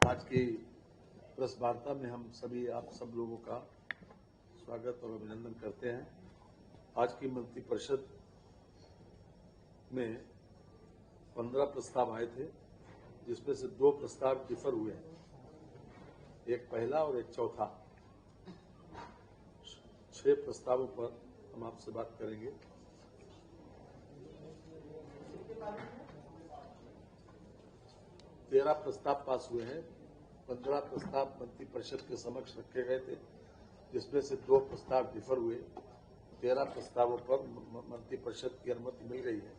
आज की प्रेस वार्ता में हम सभी आप सब लोगों का स्वागत और अभिनंदन करते हैं। आज की मंत्रिपरिषद में 15 प्रस्ताव आए थे, जिसमें से 2 प्रस्ताव डिफर हुए हैं, एक पहला और एक चौथा। 6 प्रस्तावों पर हम आपसे बात करेंगे। तेरह प्रस्ताव पास हुए हैं, 15 प्रस्ताव मंत्रिपरिषद के समक्ष रखे गए थे, जिसमें से 2 प्रस्ताव डिफर हुए। 13 प्रस्तावों पर मंत्रिपरिषद की अनुमति मिल गई है।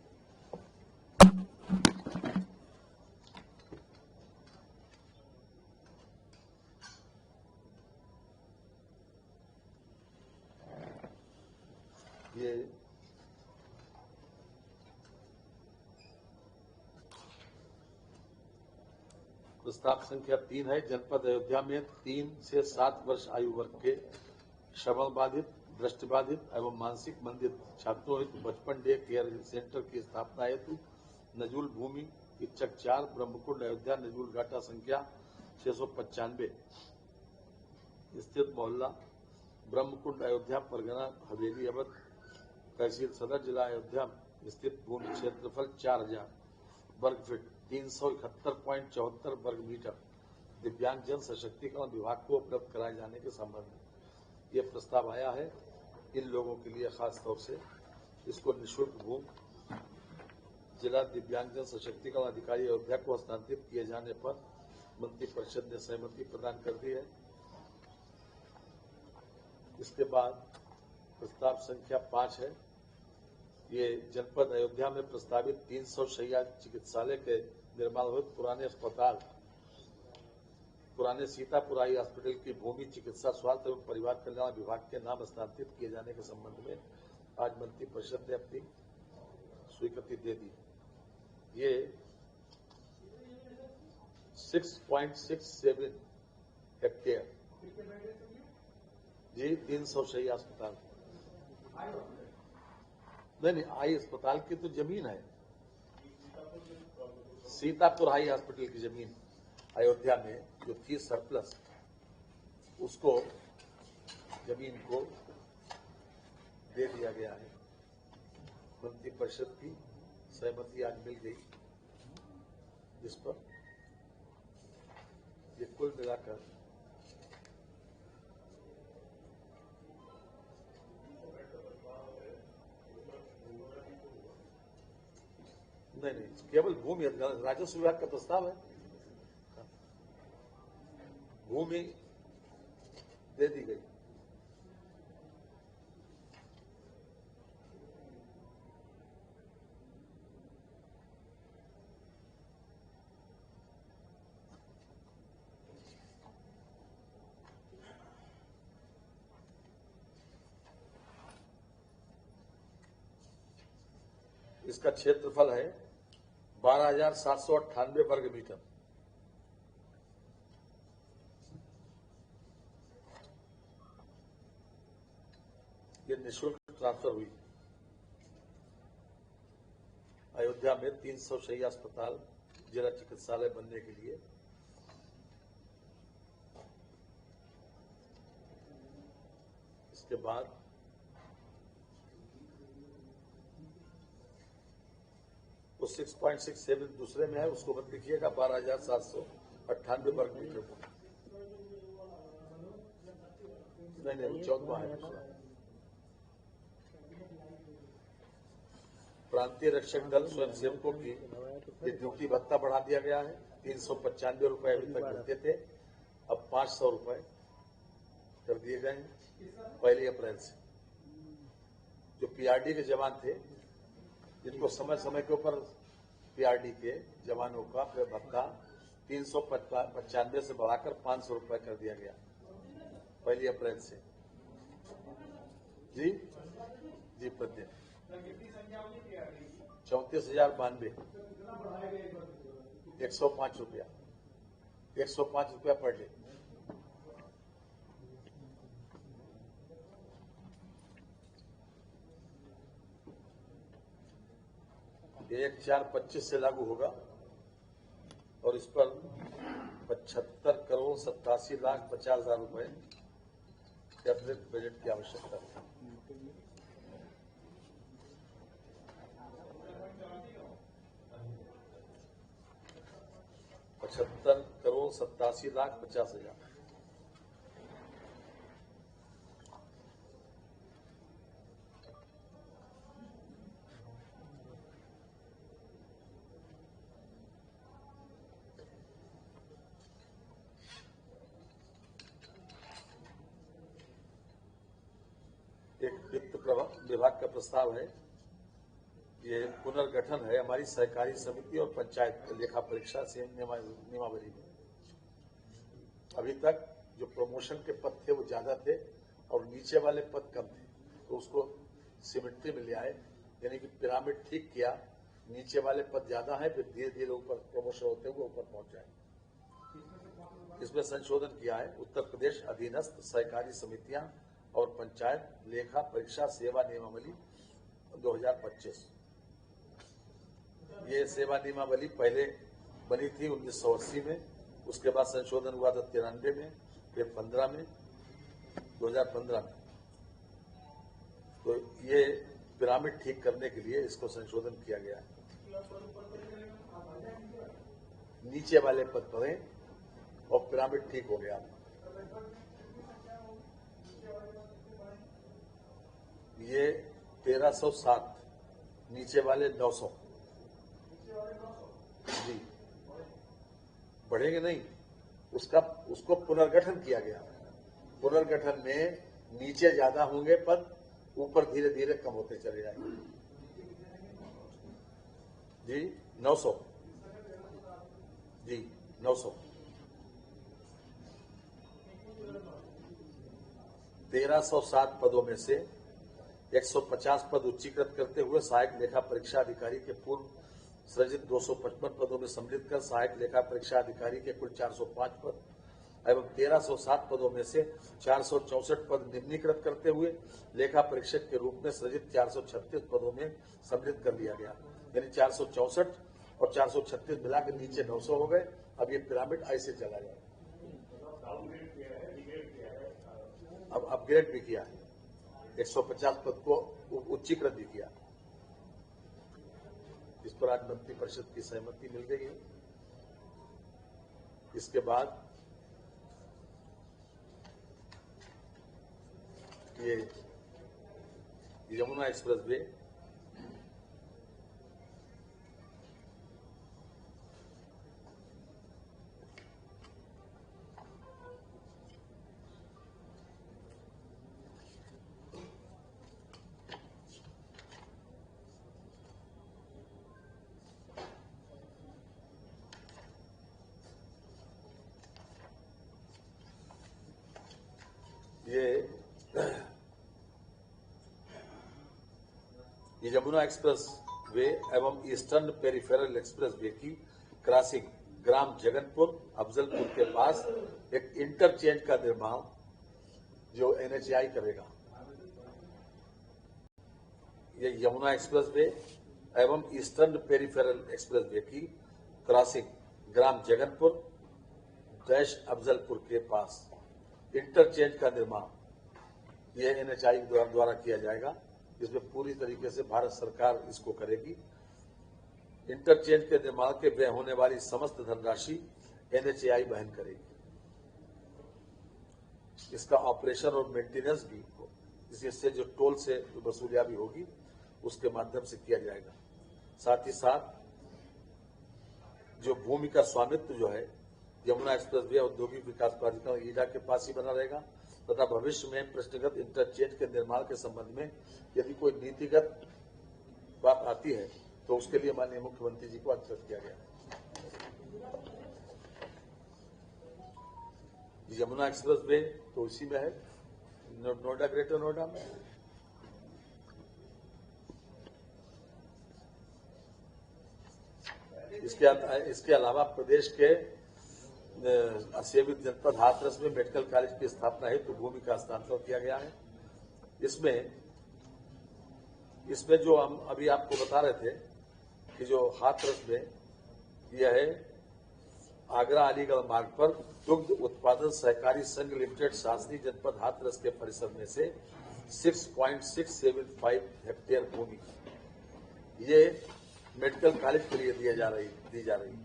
ये प्रस्ताव संख्या 3 है। जनपद अयोध्या में 3 से 7 वर्ष आयु वर्ग के श्रवण बाधित, दृष्टिबाधित एवं मानसिक मंदित छात्रों हेतु बचपन डे केयर सेंटर की स्थापना हेतु नजूल भूमि इच्छक 4 ब्रह्मकुंड अयोध्या नजूल घाटा संख्या 695 स्थित मोहल्ला ब्रह्मकुंड अयोध्या परगना हवेली अवध तहसील सदर जिला अयोध्या स्थित भूमि क्षेत्रफल 4000 वर्ग फीट 371.74 वर्ग मीटर दिव्यांग जन सशक्तिकरण विभाग को उपलब्ध कराए जाने के संबंध में ये प्रस्ताव आया है। इन लोगों के लिए खास तौर से इसको निःशुल्क भूमि जिला दिव्यांग जन सशक्तिकरण अधिकारी अयोध्या को हस्तांतरित किए जाने पर मंत्रिपरिषद ने सहमति प्रदान कर दी है। इसके बाद प्रस्ताव संख्या 5 है। ये जनपद अयोध्या में प्रस्तावित 300 शैय्या चिकित्सालय के निर्माण हेतु पुराने सीतापुर आई हॉस्पिटल की भूमि चिकित्सा स्वास्थ्य एवं परिवार कल्याण विभाग के नाम हस्तांतरित किए जाने के संबंध में आज मंत्रिपरिषद ने अपनी स्वीकृति दे दी। ये 6.67 हेक्टेयर जी 300 शैय्या अस्पताल नहीं, आई अस्पताल की तो जमीन है। सीतापुर हाई हॉस्पिटल की जमीन अयोध्या में जो थी सरप्लस, उसको जमीन को दे दिया गया है। मंत्रिपरिषद की सहमति आज मिल गई, जिस पर ये कुल मिलाकर नहीं, केवल भूमि राजस्व विभाग का प्रस्ताव है। भूमि दे दी गई। इसका क्षेत्रफल है 12,798 वर्ग मीटर। ये निःशुल्क ट्रांसफर हुई। अयोध्या में 300 शैय्या अस्पताल जिला चिकित्सालय बनने के लिए इसके बाद वो 6.67 दूसरे में है, उसको मत लिखिएगा 12,798 वर्ग मीटर। नहीं, 14वां है दूसरा। प्रांतीय रक्षक दल स्वयंसेवकों की ड्यूटी भत्ता बढ़ा दिया गया है। 395 रुपए अभी तक मिलते थे, अब 500 रुपए कर दिए गए हैं 1 अप्रैल से। जो पीआरडी के जवान थे, जिनको समय समय के ऊपर पीआरडी के जवानों का भत्ता 395 से बढ़ाकर 500 रुपए कर दिया गया 1 अप्रैल से। जी प्रत्येक 34,092 105 रुपया 105 रुपया पर डे। ये 1/4/25 से लागू होगा और इस पर 75,87,50,00,000 रुपए के अतिरिक्त बजट की आवश्यकता है। $75,87,50,00,000। एक वित्त विभाग का प्रस्ताव है, ये पुनर्गठन है हमारी सहकारी समिति और पंचायत लेखा परीक्षा से नियमावली में। अभी तक जो प्रमोशन के पद थे वो ज्यादा थे और नीचे वाले पद कम थे, तो उसको सिमेट्री में ले आए, यानी कि पिरामिड ठीक किया, नीचे वाले पद ज्यादा है, फिर धीरे धीरे ऊपर प्रमोशन होते हुए ऊपर पहुंच जाए। इसमें संशोधन किया है उत्तर प्रदेश अधीनस्थ सहकारी समितियां और पंचायत लेखा परीक्षा सेवा नियमावली 2025। ये सेवा नियमावली पहले बनी थी 1980 में, उसके बाद संशोधन हुआ था 93 में, फिर 15 में, 2015 में। तो ये पिरामिड ठीक करने के लिए इसको संशोधन किया गया है। नीचे वाले पद पड़े और पिरामिड ठीक हो गया। ये 1307, नीचे वाले 900 जी, बढ़ेंगे नहीं, उसको पुनर्गठन किया गया। पुनर्गठन में नीचे ज्यादा होंगे पद, ऊपर धीरे धीरे कम होते चले जाएंगे। जी 900 जी 900 1307 पदों में से 150 पद उच्चीकृत करते हुए सहायक लेखा परीक्षा अधिकारी के पूर्व सृजित 255 पदों में सम्मिलित कर सहायक लेखा परीक्षा अधिकारी के कुल 405 पद एवं 1307 पदों में से 464 पद निम्नीकृत करते हुए लेखा परीक्षक के रूप में सृजित 436 पदों में सम्मिलित कर लिया गया। यानी 464 और 436 मिलाकर नीचे 900 हो गए। अब ये पिरामिड ऐसे चला जाए। अब अपग्रेड भी किया है, 150 पद को उच्चीकृत भी किया। इस पर आज मंत्री परिषद की सहमति मिल गई है। इसके बाद ये यमुना एक्सप्रेस वे ये यमुना एक्सप्रेस वे एवं ईस्टर्न पेरिफेरल एक्सप्रेस वे की क्रॉसिंग ग्राम जगनपुर अफजलपुर के पास एक इंटरचेंज का निर्माण जो NHAI करेगा। ये यमुना एक्सप्रेस वे एवं ईस्टर्न पेरिफेरल एक्सप्रेस वे की क्रॉसिंग ग्राम जगनपुर अफजलपुर के पास इंटरचेंज का निर्माण ये NHAI द्वारा किया जाएगा। इसमें पूरी तरीके से भारत सरकार इसको करेगी। इंटरचेंज के निर्माण के व्यय होने वाली समस्त धनराशि NHAI वहन करेगी। इसका ऑपरेशन और मेंटेनेंस भी इससे जो टोल से वसूलिया भी होगी उसके माध्यम से किया जाएगा। साथ ही साथ जो भूमि का स्वामित्व जो है यमुना एक्सप्रेस वे औद्योगिक विकास प्राधिकरण ईडा के पास ही बना रहेगा तथा भविष्य में प्रश्नगत इंटरचेंज के निर्माण के संबंध में यदि कोई नीतिगत बात आती है तो उसके लिए माननीय मुख्यमंत्री जी को अवगत किया गया। यमुना एक्सप्रेस वे तो इसी में है, नोएडा ग्रेटर नोएडा में। इसके अलावा प्रदेश के सेवित जनपद हाथरस में मेडिकल कॉलेज की स्थापना हेतु भूमि का हस्तांतरण किया गया है। इसमें जो हम अभी आपको बता रहे थे कि जो हाथरस में यह है आगरा अलीगढ़ मार्ग पर दुग्ध उत्पादन सहकारी संघ लिमिटेड शासनी जनपद हाथरस के परिसर में से 6.675 हेक्टेयर भूमि ये मेडिकल कॉलेज के लिए दी जा रही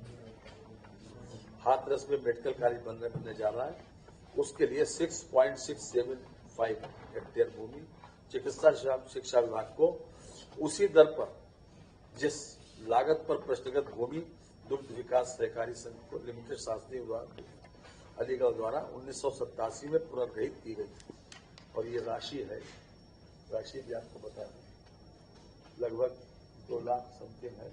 हाथरस में मेडिकल कॉलेज बनने जा रहा है, उसके लिए 6.675 हेक्टेयर भूमि चिकित्सा शिक्षा विभाग को उसी दर पर जिस लागत पर प्रश्नगत भूमि दुग्ध विकास सहकारी संघ को लिमिटेड शासनीय विभाग अलीगढ़ द्वारा 1987 में पुनर्गठित की गई थी। और ये राशि है, राशि भी आपको बता दें, लगभग 2 लाख समथिंग है।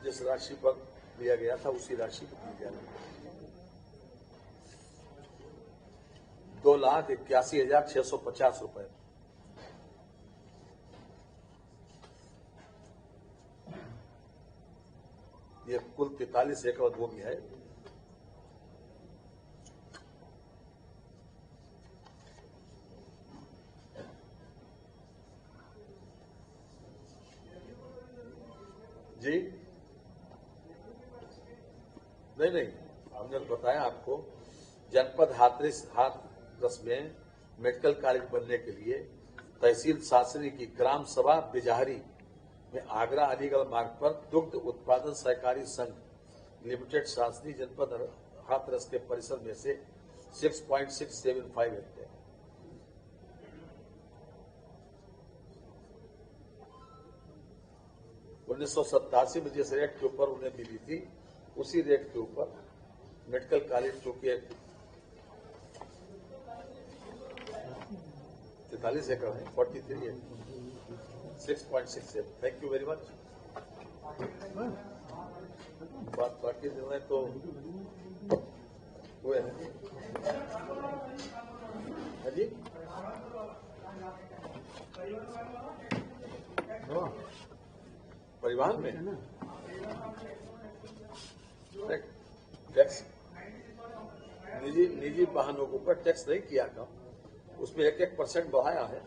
जिस राशि पर लिया गया था उसी राशि को दी जा रही है 2,81,650 रुपए। ये कुल 43 एकड़ भूमि है। जी नहीं, हमने बताया आपको जनपद हाथरस में मेडिकल कॉलेज बनने के लिए तहसील शासनी की ग्राम सभा बिजहरी में आगरा अलीगढ़ मार्ग पर दुग्ध उत्पादन सहकारी संघ लिमिटेड शासनी जनपद हाथरस के परिसर में से 6.675 हेक्टेयर 1987 में जिस रेट के ऊपर उन्हें मिली थी उसी रेट के ऊपर मेडिकल कॉलेज चूंकि 43 एकड़ है, 43 है, 6.67। Thank you very much. बाकी निर्णय तो हुए हैं जी। परिवहन में टैक्स निजी वाहनों के ऊपर टैक्स नहीं किया कम, उसमें 1% बढ़ाया है,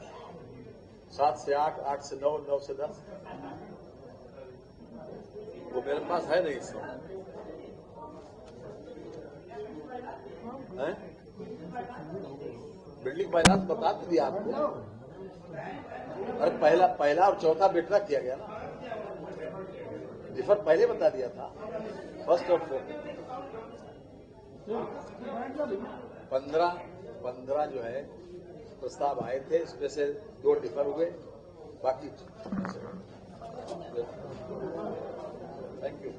7 से 8, 8 से 9, 9 से 10। वो मेरे पास है नहीं इसमें बिल्डिंग फाइनेंस बता तो दिया आपको। अरे पहला और चौथा बेटरा किया गया ना, डिफर पहले बता दिया था। फर्स्ट और फोर्थ 15 जो है प्रस्ताव आए थे, इसमें से 2 डिफर हुए, बाकी। Thank you.